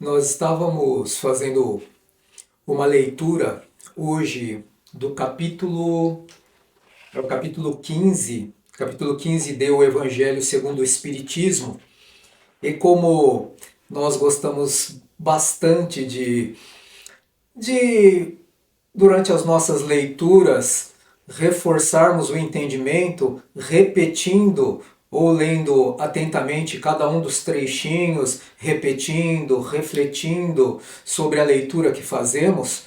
Nós estávamos fazendo uma leitura hoje do capítulo 15 do Evangelho segundo o Espiritismo, e como nós gostamos bastante de durante as nossas leituras, reforçarmos o entendimento, repetindo ou lendo atentamente cada um dos trechinhos, repetindo, refletindo sobre a leitura que fazemos,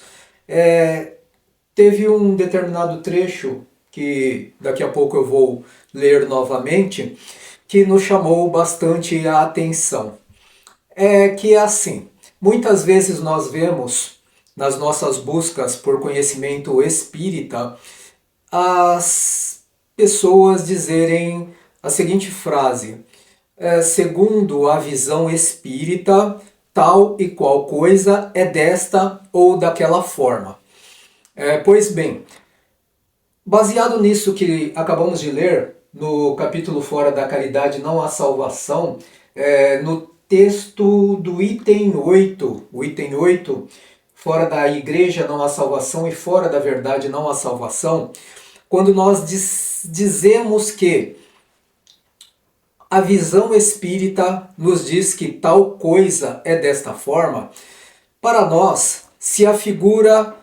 teve um determinado trecho que daqui a pouco eu vou ler novamente, que nos chamou bastante a atenção. É que é assim, muitas vezes nós vemos nas nossas buscas por conhecimento espírita as pessoas dizerem a seguinte frase: segundo a visão espírita, tal e qual coisa é desta ou daquela forma. Pois bem, baseado nisso que acabamos de ler, no capítulo Fora da Caridade Não Há Salvação, no texto do item 8, o item 8, fora da igreja não há salvação e fora da verdade não há salvação, quando nós dizemos que a visão espírita nos diz que tal coisa é desta forma, para nós se afigura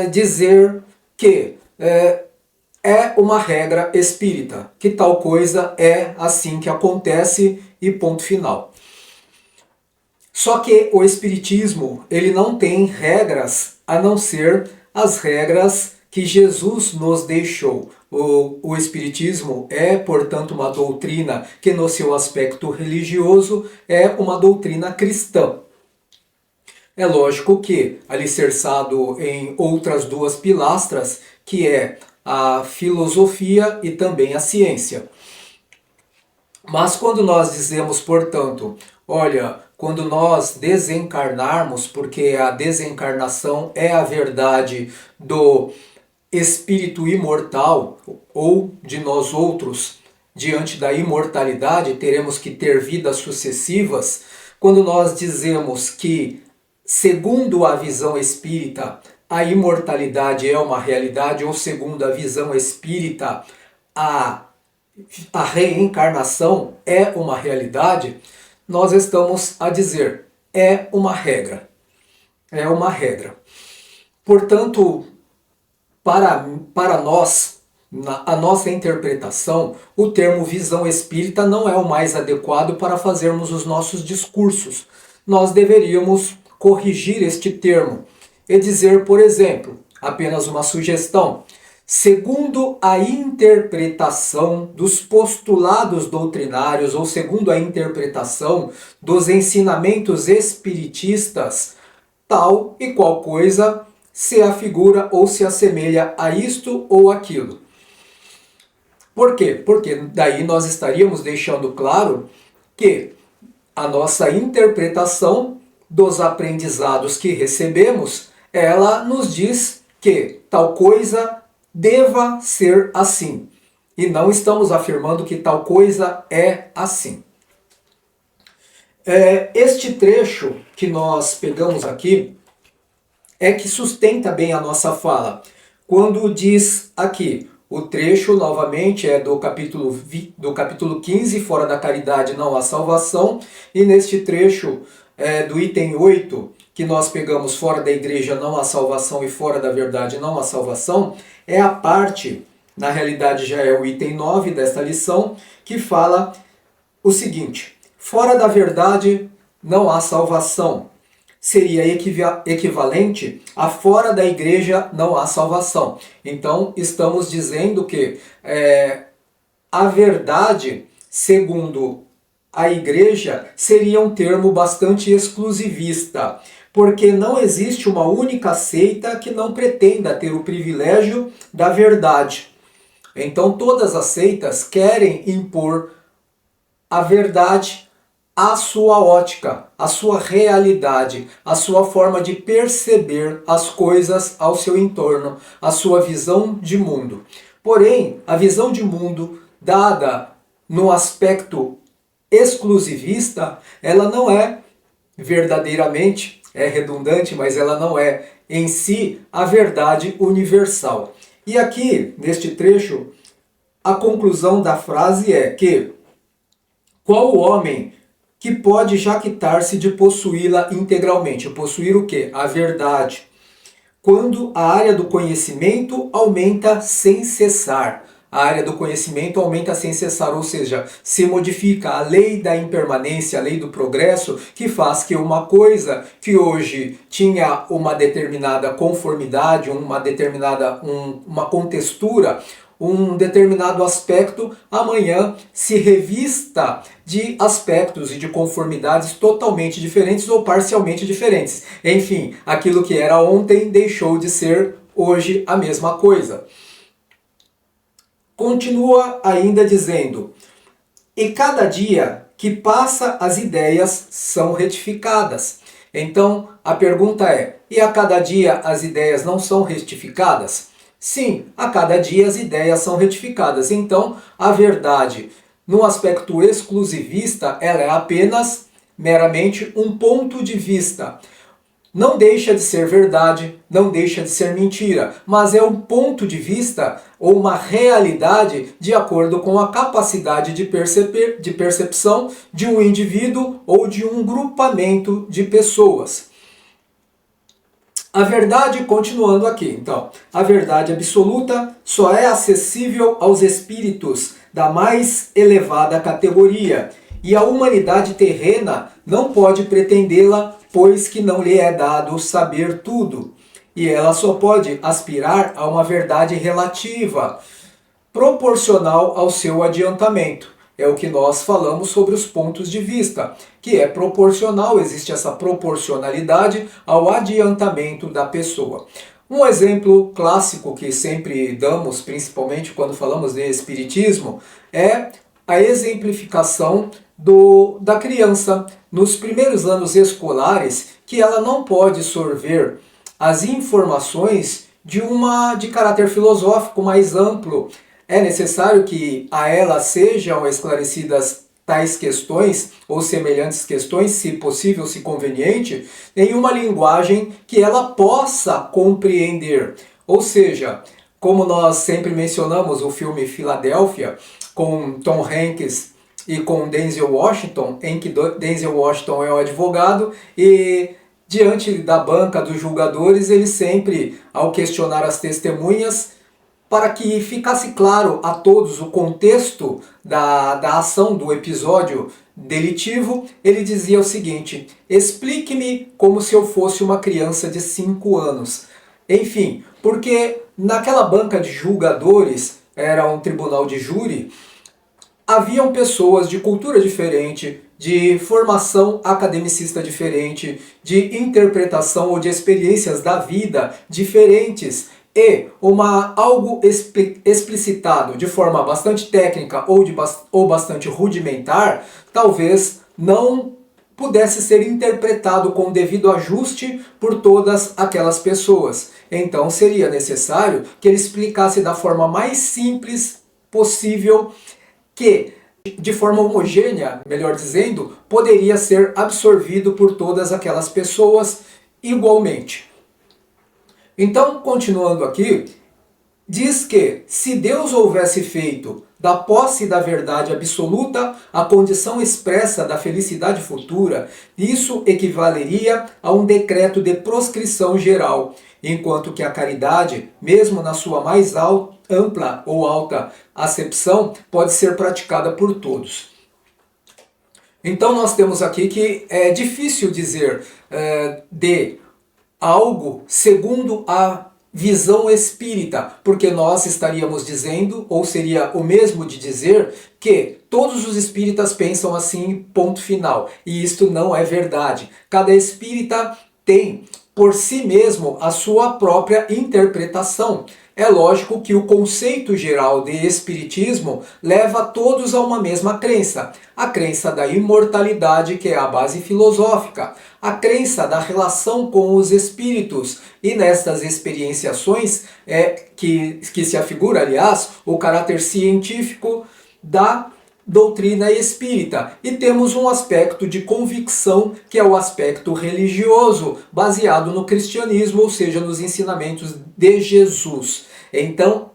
dizer que é uma regra espírita, que tal coisa é assim que acontece e ponto final. Só que o espiritismo, ele não tem regras a não ser as regras que Jesus nos deixou. O espiritismo é, portanto, uma doutrina que no seu aspecto religioso é uma doutrina cristã. É lógico que, alicerçado em outras duas pilastras, que é a filosofia e também a ciência. Mas quando nós dizemos, portanto, olha, quando nós desencarnarmos, porque a desencarnação é a verdade do espírito imortal, ou de nós outros, diante da imortalidade, teremos que ter vidas sucessivas. Quando nós dizemos que, segundo a visão espírita, a imortalidade é uma realidade, ou segundo a visão espírita, a reencarnação é uma realidade, nós estamos a dizer, é uma regra. É uma regra. Portanto, para nós, a nossa interpretação, o termo visão espírita não é o mais adequado para fazermos os nossos discursos. Nós deveríamos corrigir este termo e dizer, por exemplo, apenas uma sugestão, segundo a interpretação dos postulados doutrinários ou segundo a interpretação dos ensinamentos espiritistas, tal e qual coisa se afigura ou se assemelha a isto ou aquilo. Por quê? Porque daí nós estaríamos deixando claro que a nossa interpretação dos aprendizados que recebemos, ela nos diz que tal coisa deva ser assim. E não estamos afirmando que tal coisa é assim. Este trecho que nós pegamos aqui é que sustenta bem a nossa fala. Quando diz aqui, o trecho novamente é do capítulo 15, Fora da Caridade Não Há Salvação, e neste trecho do item 8, que nós pegamos fora da igreja não há salvação e fora da verdade não há salvação, é a parte, na realidade já é o item 9 desta lição, que fala o seguinte: fora da verdade não há salvação. Seria equivalente a fora da igreja não há salvação. Então, estamos dizendo que a verdade, segundo a igreja, seria um termo bastante exclusivista, porque não existe uma única seita que não pretenda ter o privilégio da verdade. Então, todas as seitas querem impor a verdade à sua ótica, à sua realidade, à sua forma de perceber as coisas ao seu entorno, a sua visão de mundo. Porém, a visão de mundo dada no aspecto exclusivista, ela não é verdadeiramente, é redundante, mas ela não é em si a verdade universal. E aqui, neste trecho, a conclusão da frase é que qual o homem que pode jactar-se de possuí-la integralmente? Possuir o quê? A verdade. Quando a área do conhecimento aumenta sem cessar. A área do conhecimento aumenta sem cessar, ou seja, se modifica a lei da impermanência, a lei do progresso, que faz que uma coisa que hoje tinha uma determinada conformidade, uma contextura, um determinado aspecto, amanhã se revista de aspectos e de conformidades totalmente diferentes ou parcialmente diferentes. Enfim, aquilo que era ontem deixou de ser hoje a mesma coisa. Continua ainda dizendo: e cada dia que passa as ideias são retificadas. Então a pergunta é: e a cada dia as ideias não são retificadas? Sim, a cada dia as ideias são retificadas. Então a verdade, no aspecto exclusivista, ela é apenas meramente um ponto de vista. Não deixa de ser verdade, não deixa de ser mentira, mas é um ponto de vista ou uma realidade de acordo com a capacidade de percepção de um indivíduo ou de um grupamento de pessoas. A verdade, continuando aqui, então, a verdade absoluta só é acessível aos espíritos da mais elevada categoria, e a humanidade terrena não pode pretendê-la, pois que não lhe é dado saber tudo. E ela só pode aspirar a uma verdade relativa, proporcional ao seu adiantamento. É o que nós falamos sobre os pontos de vista, que é proporcional, existe essa proporcionalidade ao adiantamento da pessoa. Um exemplo clássico que sempre damos, principalmente quando falamos de espiritismo, é a exemplificação da criança nos primeiros anos escolares, que ela não pode sorver as informações de caráter filosófico mais amplo. É necessário que a ela sejam esclarecidas tais questões ou semelhantes questões, se possível, se conveniente, em uma linguagem que ela possa compreender. Ou seja, como nós sempre mencionamos o filme Filadélfia, com Tom Hanks e com Denzel Washington, em que Denzel Washington é o advogado e diante da banca dos julgadores, ele sempre, ao questionar as testemunhas, para que ficasse claro a todos o contexto da ação do episódio delitivo, ele dizia o seguinte: explique-me como se eu fosse uma criança de 5 anos. Enfim, porque naquela banca de julgadores, era um tribunal de júri, haviam pessoas de cultura diferente, de formação academicista diferente, de interpretação ou de experiências da vida diferentes, e algo explicitado de forma bastante técnica ou bastante rudimentar, talvez não pudesse ser interpretado com devido ajuste por todas aquelas pessoas. Então seria necessário que ele explicasse da forma mais simples possível, que de forma homogênea, melhor dizendo, poderia ser absorvido por todas aquelas pessoas igualmente. Então, continuando aqui, diz que se Deus houvesse feito da posse da verdade absoluta a condição expressa da felicidade futura, isso equivaleria a um decreto de proscrição geral, enquanto que a caridade, mesmo na sua mais ampla ou alta acepção, pode ser praticada por todos. Então nós temos aqui que é difícil dizer de algo segundo a visão espírita, porque nós estaríamos dizendo, ou seria o mesmo de dizer, que todos os espíritas pensam assim, ponto final. E isto não é verdade. Cada espírita tem por si mesmo a sua própria interpretação. É lógico que o conceito geral de espiritismo leva todos a uma mesma crença. A crença da imortalidade, que é a base filosófica. A crença da relação com os espíritos. E nestas experienciações que se afigura, aliás, o caráter científico doutrina espírita. E temos um aspecto de convicção, que é o aspecto religioso, baseado no cristianismo, ou seja, nos ensinamentos de Jesus. Então,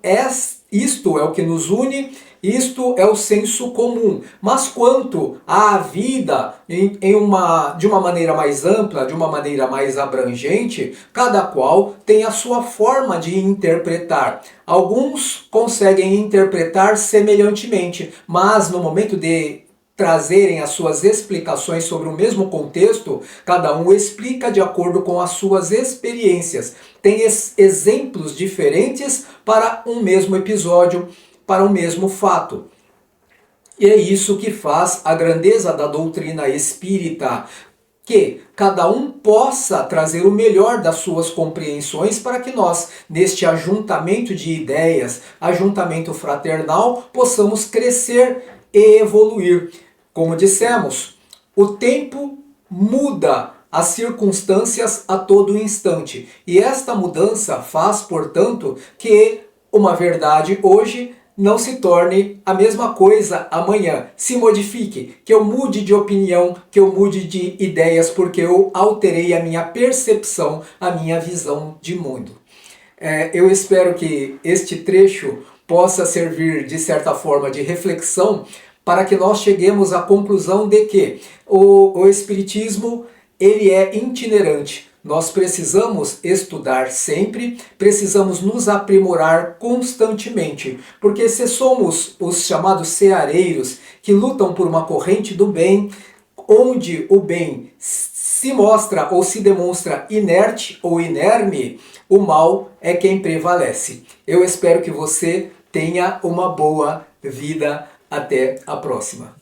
isto é o que nos une, isto é o senso comum. Mas quanto à vida de uma maneira mais ampla, de uma maneira mais abrangente, cada qual tem a sua forma de interpretar. Alguns conseguem interpretar semelhantemente, mas no momento de trazerem as suas explicações sobre o mesmo contexto, cada um explica de acordo com as suas experiências. Tem exemplos diferentes para um mesmo episódio, para o mesmo fato. E é isso que faz a grandeza da doutrina espírita, que cada um possa trazer o melhor das suas compreensões para que nós, neste ajuntamento de ideias, ajuntamento fraternal, possamos crescer e evoluir. Como dissemos, o tempo muda as circunstâncias a todo instante. E esta mudança faz, portanto, que uma verdade hoje não se torne a mesma coisa amanhã, se modifique, que eu mude de opinião, que eu mude de ideias, porque eu alterei a minha percepção, a minha visão de mundo. Eu espero que este trecho possa servir de certa forma de reflexão para que nós cheguemos à conclusão de que o Espiritismo ele é itinerante. Nós precisamos estudar sempre, precisamos nos aprimorar constantemente, porque se somos os chamados ceareiros que lutam por uma corrente do bem, onde o bem se mostra ou se demonstra inerte ou inerme, o mal é quem prevalece. Eu espero que você tenha uma boa vida. Até a próxima.